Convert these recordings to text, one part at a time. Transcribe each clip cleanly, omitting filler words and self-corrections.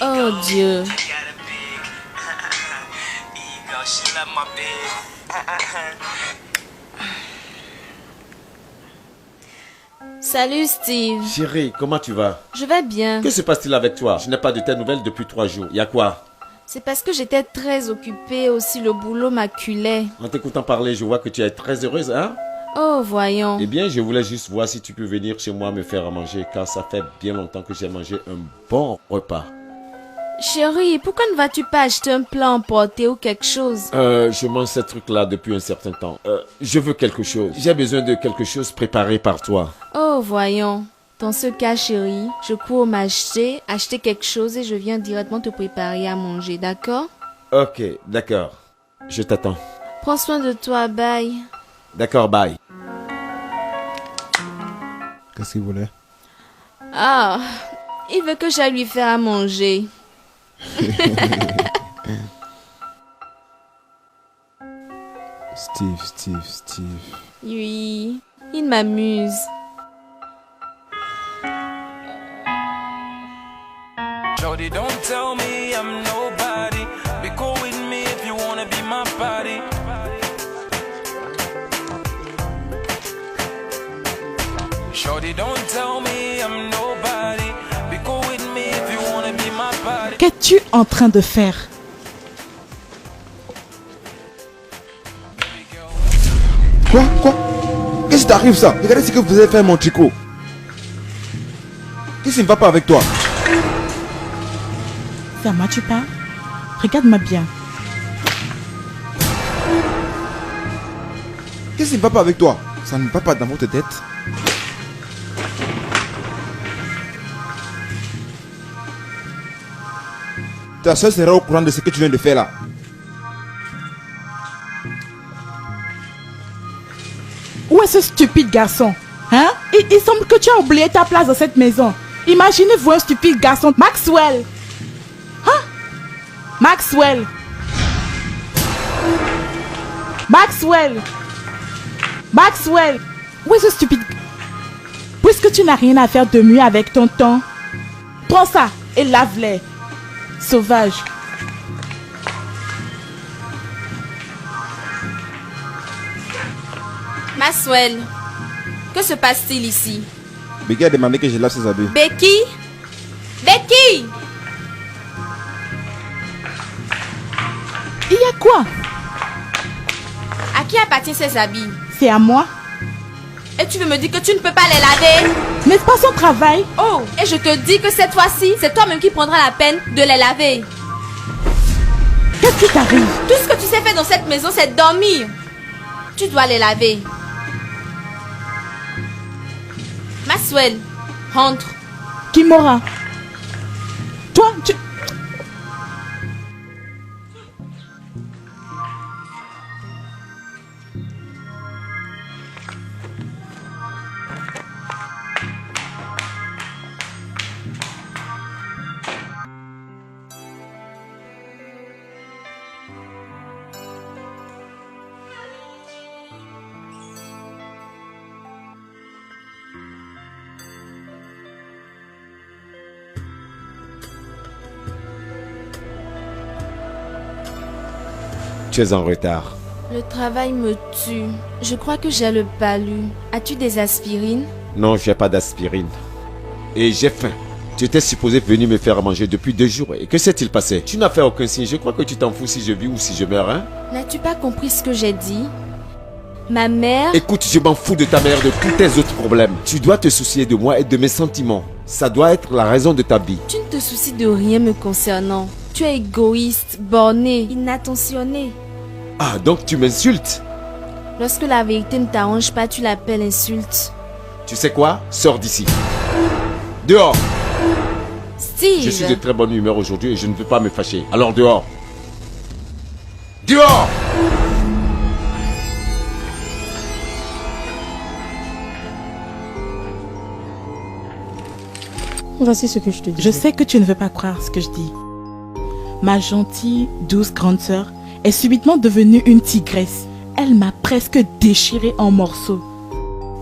Oh Dieu. Salut Steve. Chérie, comment tu vas? Je vais bien. Que se passe-t-il avec toi? Je n'ai pas de tes nouvelles depuis 3 jours. Y a quoi? C'est parce que j'étais très occupée, aussi le boulot m'acculait. En t'écoutant parler, je vois que tu es très heureuse, hein? Oh, voyons. Eh bien, je voulais juste voir si tu peux venir chez moi me faire à manger, car ça fait bien longtemps que j'ai mangé un bon repas. Chérie, pourquoi ne vas-tu pas acheter un plat emporté ou quelque chose? Je mange ce truc-là depuis un certain temps. Je veux quelque chose. J'ai besoin de quelque chose préparé par toi. Oh, voyons. Dans ce cas, chérie, je cours m'acheter, acheter quelque chose et je viens directement te préparer à manger, d'accord? Ok, d'accord. Je t'attends. Prends soin de toi, bye. D'accord, bye. Qu'est-ce qu'il voulait? Ah, il veut que j'aille lui faire à manger. Steve. Oui, il m'amuse. Jody, don't tell me I'm nobody. Be cool with me if you wanna be my body. Jody, don't tell me I'm nobody. Be cool with me if you wanna be my body. Qu'es-tu en train de faire? Quoi? Qu'est-ce qui t'arrive ça? Regardez ce que vous avez fait mon tricot. Qu'est-ce qui ne va pas avec toi? C'est à moi tu parles? Regarde-moi bien. Qu'est-ce qui ne va pas avec toi? Ça ne va pas dans votre tête? Ta soeur sera au courant de ce que tu viens de faire là. Où est ce stupide garçon? Hein? Il semble que tu as oublié ta place dans cette maison. Imaginez-vous un stupide garçon. Maxwell! Hein? Maxwell! Où est ce stupide? Puisque tu n'as rien à faire de mieux avec ton temps, prends ça et lave-les. Sauvage. Maxwell, que se passe-t-il ici? Becky a demandé que je lave ses habits. Becky? Becky! Il y a quoi? À qui appartient ces habits? C'est à moi. Et tu veux me dire que tu ne peux pas les laver? N'est-ce pas son travail? Oh, et je te dis que cette fois-ci, c'est toi-même qui prendras la peine de les laver. Qu'est-ce qui t'arrive? Tout ce que tu sais faire dans cette maison, c'est dormir. Tu dois les laver. Maxwell, rentre. Kimora. Toi, tu... Tu es en retard. Le travail me tue. Je crois que j'ai le palu. As-tu des aspirines? Non, j'ai pas d'aspirine. Et j'ai faim. Tu étais supposé venir me faire à manger depuis 2 jours. Et que s'est-il passé? Tu n'as fait aucun signe. Je crois que tu t'en fous si je vis ou si je meurs, hein? N'as-tu pas compris ce que j'ai dit? Ma mère... Écoute, je m'en fous de ta mère, de tous tes autres problèmes. Tu dois te soucier de moi et de mes sentiments. Ça doit être la raison de ta vie. Tu ne te soucies de rien me concernant. Tu es égoïste, borné, inattentionné. Ah, donc tu m'insultes? Lorsque la vérité ne t'arrange pas, tu l'appelles insulte. Tu sais quoi? Sors d'ici. Dehors! Steve! Je suis de très bonne humeur aujourd'hui et je ne veux pas me fâcher. Alors dehors! Dehors! Voici ce que je te dis. Je sais que tu ne veux pas croire ce que je dis. Ma gentille, douce grande sœur est subitement devenue une tigresse. Elle m'a presque déchiré en morceaux.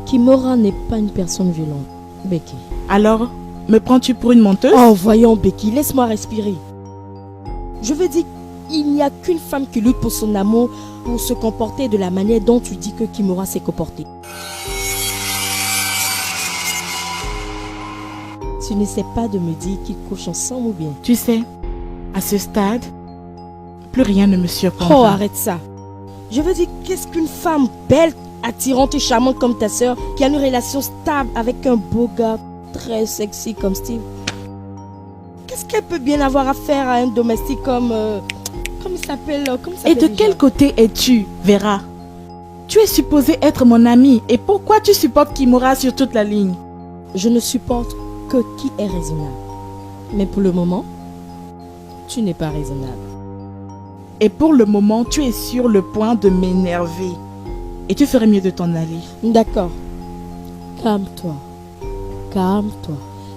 Kimora n'est pas une personne violente, Becky. Alors, Me prends-tu pour une menteuse? Oh, voyons, Becky, laisse-moi respirer. Je veux dire, il n'y a qu'une femme qui lutte pour son amour, pour se comporter de la manière dont tu dis que Kimura s'est comporté. Tu n'essaies pas de me dire qu'ils couchent ensemble ou bien? Tu sais, à ce stade, plus rien ne me surprend. Oh, arrête ça. Je veux dire, qu'est-ce qu'une femme belle, attirante et charmante comme ta sœur, qui a une relation stable avec un beau gars très sexy comme Steve? Qu'est-ce qu'elle peut bien avoir à faire à un domestique comme... comment il s'appelle? Et de quel côté es-tu, Vera? Tu es supposé être mon ami. Et pourquoi tu supportes Kimura sur toute la ligne? Je ne supporte que qui est raisonnable. Mais pour le moment, tu n'es pas raisonnable. Et pour le moment, tu es sur le point de m'énerver. Et tu ferais mieux de t'en aller. D'accord. Calme-toi. Calme-toi.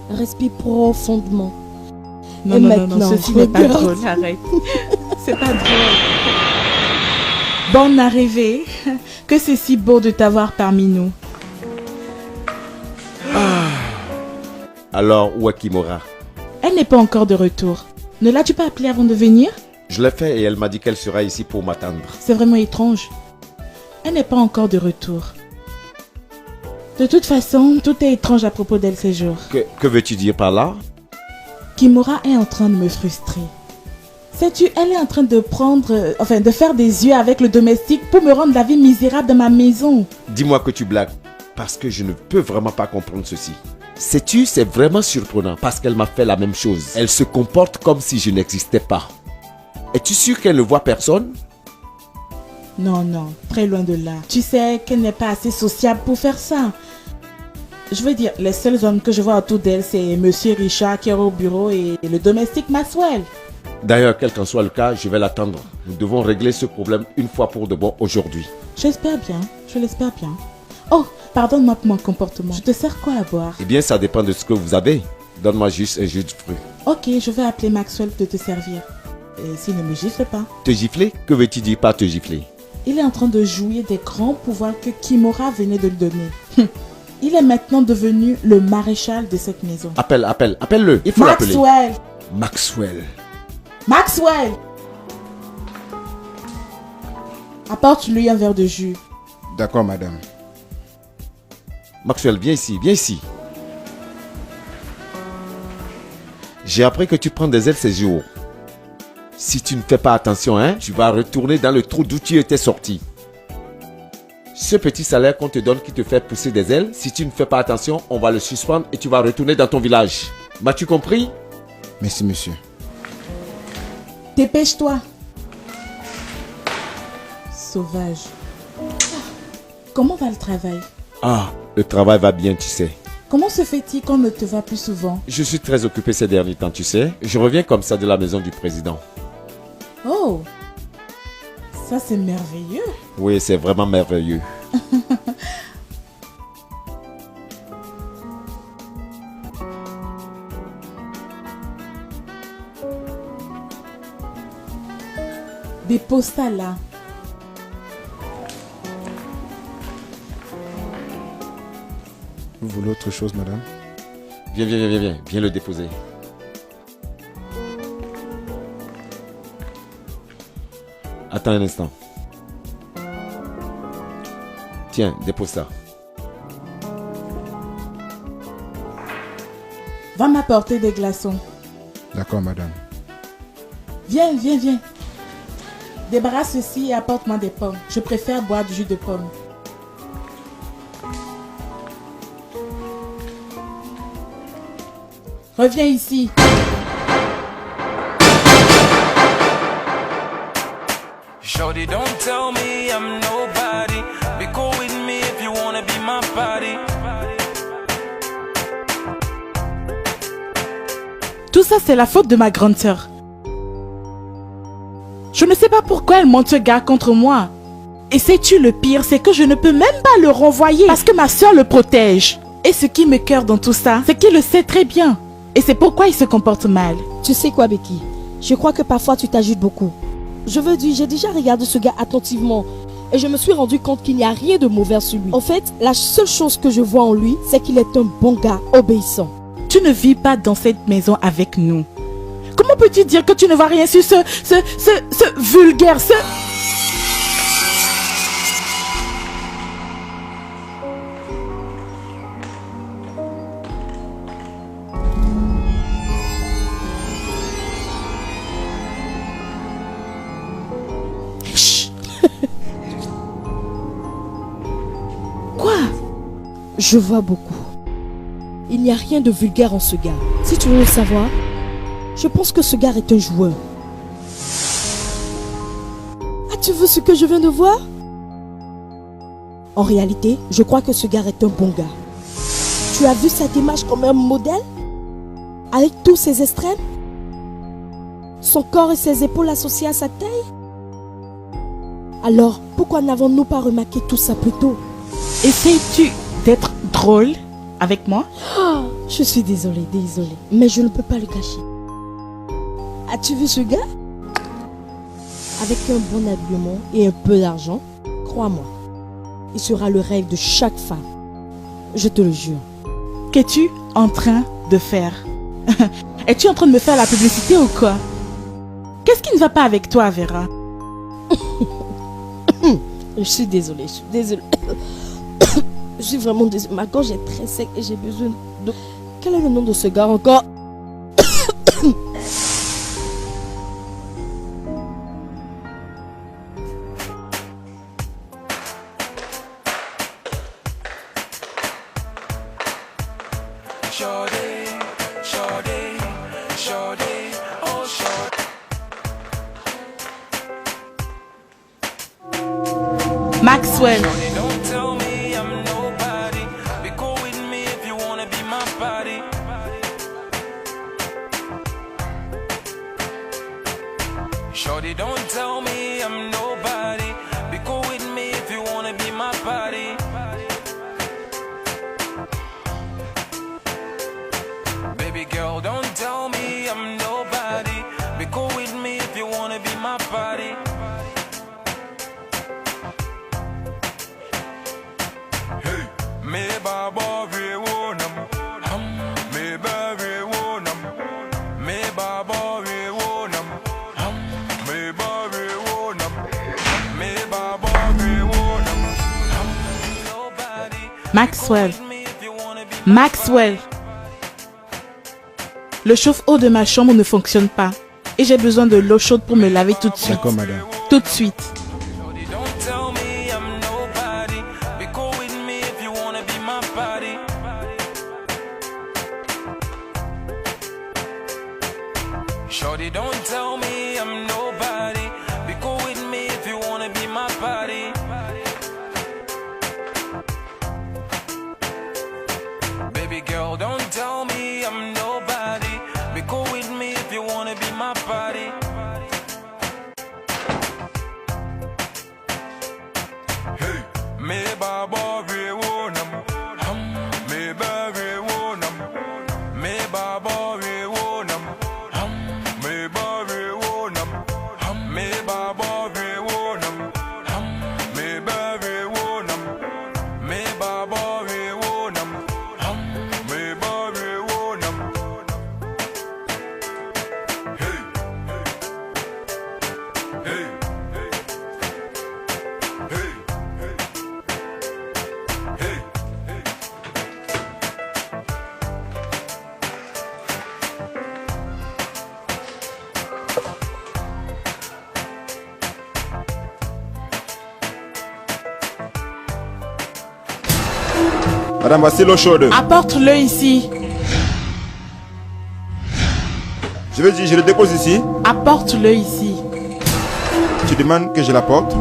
Respire profondément. Non, Et non, maintenant, non, ceci n'est pas regarde. drôle, arrête. C'est pas drôle. Bonne arrivée. Que c'est si beau de t'avoir parmi nous. Alors, où est Kimura? Elle n'est pas encore de retour. Ne l'as-tu pas appelée avant de venir? Je l'ai fait et elle m'a dit qu'elle sera ici pour m'attendre. C'est vraiment étrange. Elle n'est pas encore de retour. De toute façon, tout est étrange à propos d'elle ces jours. Que veux-tu dire par là? Kimura est en train de me frustrer. Sais-tu, elle est en train de de faire des yeux avec le domestique pour me rendre la vie misérable dans ma maison. Dis-moi que tu blagues, parce que je ne peux vraiment pas comprendre ceci. Sais-tu, c'est vraiment surprenant parce qu'elle m'a fait la même chose. Elle se comporte comme si je n'existais pas. Es-tu sûr qu'elle ne voit personne? Non, non, très loin de là. Tu sais qu'elle n'est pas assez sociable pour faire ça. Je veux dire, les seuls hommes que je vois autour d'elle, c'est Monsieur Richard qui est au bureau et le domestique Maxwell. D'ailleurs, quel qu'en soit le cas, je vais l'attendre. Nous devons régler ce problème une fois pour de bon aujourd'hui. J'espère bien, je l'espère bien. Oh, pardonne-moi pour mon comportement. Je te sers quoi à boire? Eh bien, ça dépend de ce que vous avez. Donne-moi juste un jus de fruits. Ok, je vais appeler Maxwell de te servir. Et s'il ne me gifle pas. Te gifler? Que veux-tu dire par te gifler? Il est en train de jouir des grands pouvoirs que Kimura venait de lui donner. Il est maintenant devenu le maréchal de cette maison. Appelle-le. Il faut l'appeler. Maxwell! Maxwell. Maxwell! Apporte-lui un verre de jus. D'accord, madame. Maxwell, viens ici, viens ici. J'ai appris que tu prends des ailes ces jours. Si tu ne fais pas attention, tu vas retourner dans le trou d'où tu étais sorti. Ce petit salaire qu'on te donne qui te fait pousser des ailes, si tu ne fais pas attention, on va le suspendre et tu vas retourner dans ton village. M'as-tu compris? Merci, monsieur. Dépêche-toi. Sauvage. Comment va le travail? Ah, le travail va bien, tu sais. Comment se fait-il qu'on ne te voit plus souvent? Je suis très occupé ces derniers temps, tu sais. Je reviens comme ça de la maison du président. Oh, ça c'est merveilleux. Oui, c'est vraiment merveilleux. Dépose ça là. Vous voulez autre chose, madame? Viens, viens le déposer. Attends un instant. Tiens, dépose ça. Va m'apporter des glaçons. D'accord, madame. Viens. Débarrasse ceci et apporte-moi des pommes. Je préfère boire du jus de pomme. Reviens ici. Shorty, don't tell me I'm nobody. Be cool with me if you wanna be my body. Tout ça, c'est la faute de ma grande sœur. Je ne sais pas pourquoi elle monte ce gars contre moi. Et sais-tu le pire, c'est que je ne peux même pas le renvoyer parce que ma sœur le protège. Et ce qui me cœur dans tout ça, c'est qu'il le sait très bien. Et c'est pourquoi il se comporte mal. Tu sais quoi, Becky? Je crois que parfois tu t'ajoutes beaucoup. Je veux dire, j'ai déjà regardé ce gars attentivement et je me suis rendu compte qu'il n'y a rien de mauvais sur lui. En fait, la seule chose que je vois en lui, c'est qu'il est un bon gars, obéissant. Tu ne vis pas dans cette maison avec nous. Comment peux-tu dire que tu ne vois rien sur ce vulgaire, ce... Chut. Quoi? Je vois beaucoup. Il n'y a rien de vulgaire en ce gars. Si tu veux le savoir, je pense que ce gars est un joueur. As-tu vu ce que je viens de voir? En réalité, je crois que ce gars est un bon gars. Tu as vu sa démarche comme un modèle? Avec tous ses extrêmes? Son corps et ses épaules associés à sa taille? Alors, pourquoi n'avons-nous pas remarqué tout ça plus tôt? Essayes-tu d'être drôle avec moi? Oh, je suis désolée, mais je ne peux pas le cacher. As-tu vu ce gars? Avec un bon habillement et un peu d'argent, crois-moi, il sera le rêve de chaque femme. Je te le jure. Qu'es-tu en train de faire? Es-tu en train de me faire la publicité ou quoi? Qu'est-ce qui ne va pas avec toi, Vera? Je suis désolée. Je suis vraiment désolée. Ma gorge est très sec et j'ai besoin de... Quel est le nom de ce gars encore? Maxwell. Don't tell me I'm nobody. Be cool with me if you wanna be my body. Shorty, don't tell me I'm nobody. Be cool with me if you wanna be my body. Baby girl, don't tell me I'm nobody. Be cool with me if you wanna be my body. Me baba we wonam, me baby wonam, me baba we wonam, me baby wonam, me baba we wonam. Maxwell. Maxwell. Le chauffe-eau de ma chambre ne fonctionne pas. Et j'ai besoin de l'eau chaude pour me laver tout de suite. D'accord, madame. Tout de suite. Don't tell me I'm nobody. Be cool with me if you wanna be my body. Shorty, don't tell me I'm nobody. Be cool with me if you wanna be my body. Baby girl, don't tell me I'm nobody. Be cool with me if you wanna be my body. Hey, me baba we wonam, me baby wonam, me baba we wonam, me baby wonam, me baba we wonam, me baby wonam, me baba we wonam, me baby wonam. Hey, hey, hey, hey. Madame, voici l'eau chaude. Apporte-le ici. Je veux dire, je le dépose ici. Apporte-le ici. Tu demandes que je l'apporte.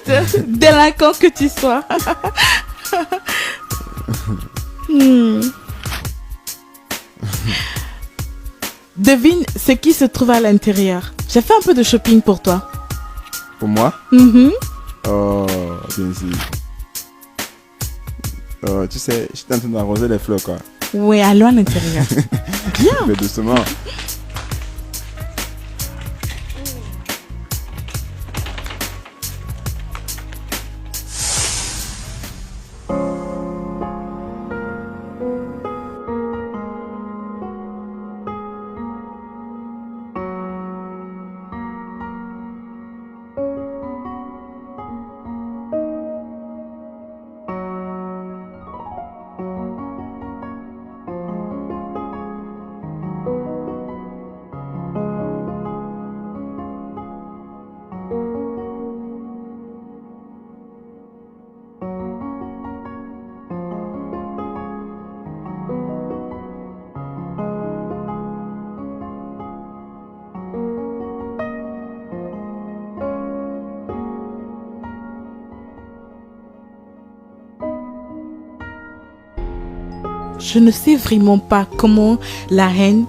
bête délinquant que tu sois. Devine ce qui se trouve à l'intérieur. J'ai fait un peu de shopping pour toi. Pour moi? Mhm. Oh, bien sûr. Tu sais, je suis en train d'arroser les fleurs, quoi. Oui, allons à l'intérieur. Mais doucement. Je ne sais vraiment pas comment la haine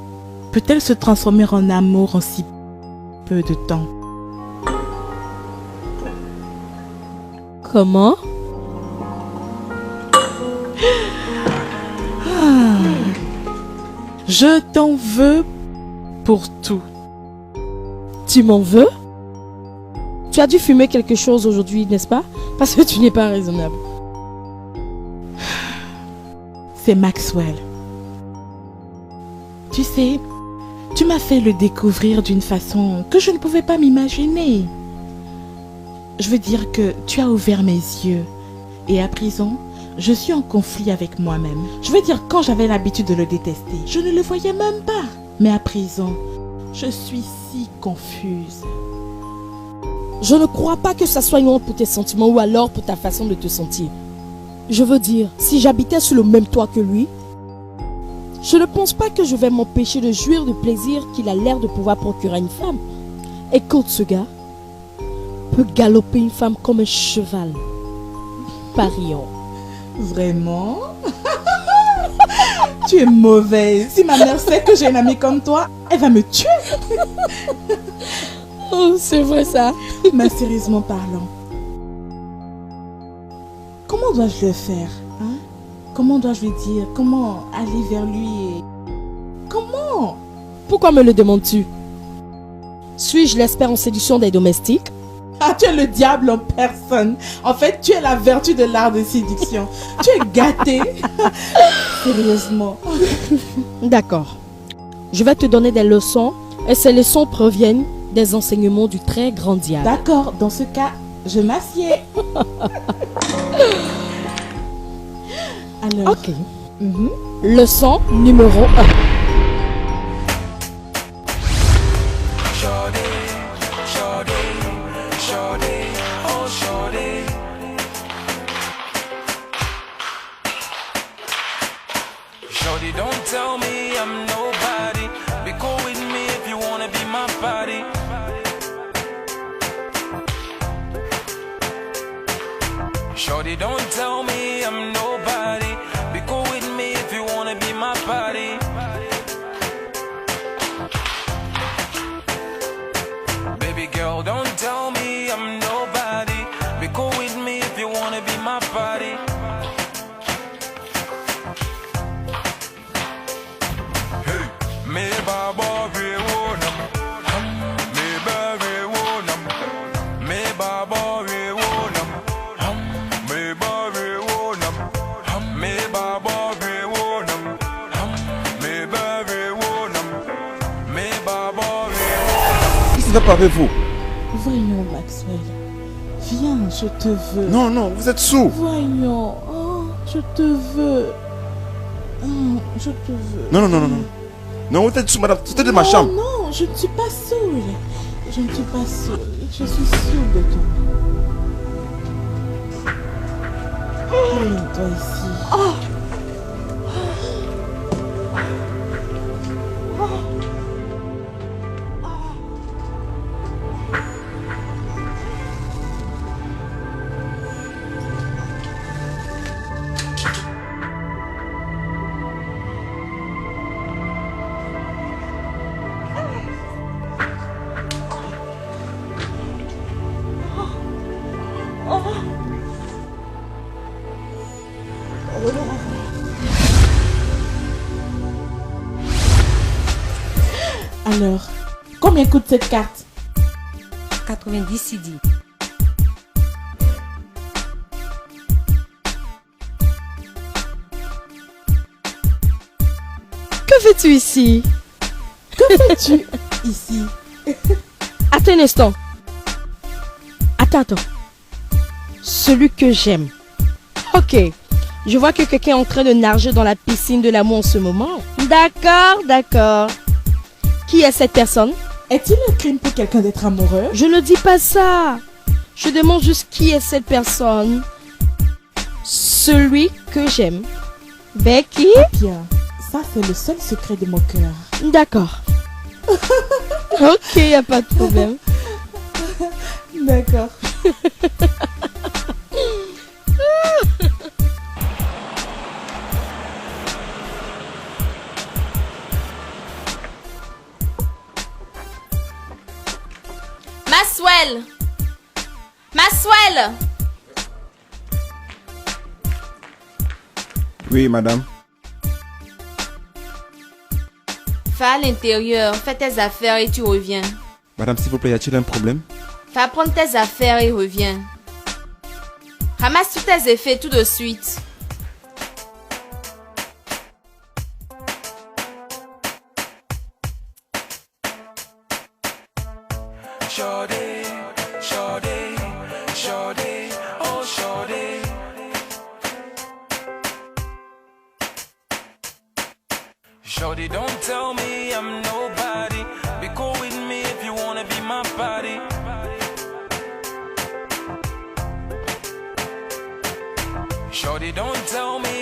peut-elle se transformer en amour en si peu de temps. Comment? Je t'en veux pour tout. Tu m'en veux? Tu as dû fumer quelque chose aujourd'hui, n'est-ce pas? Parce que tu n'es pas raisonnable. C'est Maxwell. Tu sais, tu m'as fait le découvrir d'une façon que je ne pouvais pas m'imaginer. Je veux dire que tu as ouvert mes yeux. Et à présent, je suis en conflit avec moi-même. Je veux dire, quand j'avais l'habitude de le détester, je ne le voyais même pas. Mais à présent, je suis si confuse. Je ne crois pas que ça soit une honte pour tes sentiments ou alors pour ta façon de te sentir. Je veux dire, si j'habitais sous le même toit que lui, je ne pense pas que je vais m'empêcher de jouir du plaisir qu'il a l'air de pouvoir procurer à une femme. Écoute, ce gars peut galoper une femme comme un cheval. Parions. Vraiment? Tu es mauvaise. Si ma mère sait que j'ai une amie comme toi, elle va me tuer. Oh, c'est vrai ça. Mais sérieusement parlant, comment dois-je le faire, hein? Comment dois-je lui dire? Comment aller vers lui et... Comment? Pourquoi me le demandes-tu? Suis-je l'expert en séduction des domestiques? Ah, tu es le diable en personne. En fait, tu es la vertu de l'art de séduction. Tu es gâté. Sérieusement. D'accord. Je vais te donner des leçons et ces leçons proviennent des enseignements du très grand diable. D'accord, dans ce cas, je m'assieds. Alors, Ok. Leçon numéro 1. Shorty, shorty, shorty, oh shorty. Shorty, don't tell me I'm nobody. Be cool with me if you wanna be my body. Shorty, don't tell me I'm nobody. Be cool with me if you wanna be my body. Baby girl, don't tell me I'm nobody. Be cool with me if you wanna be my body. Hey, me baba rewonam, me ba rewonam, me baba rewonam, me ba rewonam, me baba rewonam, me ba rewonam, me baba rewonam. Qu'est-ce qui va pas avec vous? voyons, Maxwell. Viens, je te veux. Non, non, vous êtes sourd. Voyons. Oh, je te veux. Oh, je te veux. Non, non, non, non, non. Non, vous êtes sourd, madame. Sortez de ma chambre. Non, je ne suis pas saoule. Je ne suis pas saoule. Je suis saoule de toi. Amène-toi ici. Alors, combien coûte cette carte? 90 CD. Que fais-tu ici? Que fais-tu ici? Attends un instant. Attends. Celui que j'aime. Ok. Je vois que quelqu'un est en train de nager dans la piscine de l'amour en ce moment. D'accord. Qui est cette personne? Est-il un crime pour quelqu'un d'être amoureux? Je ne dis pas ça. Je demande juste qui est cette personne. Celui que j'aime. Becky? Bien, ça c'est le seul secret de mon cœur. D'accord. Ok, y a pas de problème. D'accord. Maswell! Oui, madame. Va à l'intérieur, fais tes affaires et tu reviens. Madame, s'il vous plaît, y a-t-il un problème? Va prendre tes affaires et reviens. Ramasse tous tes effets tout de suite. Shorty, shorty, shorty, oh shorty. Shorty, don't tell me I'm nobody. Be cool with me if you wanna be my body. Shorty, don't tell me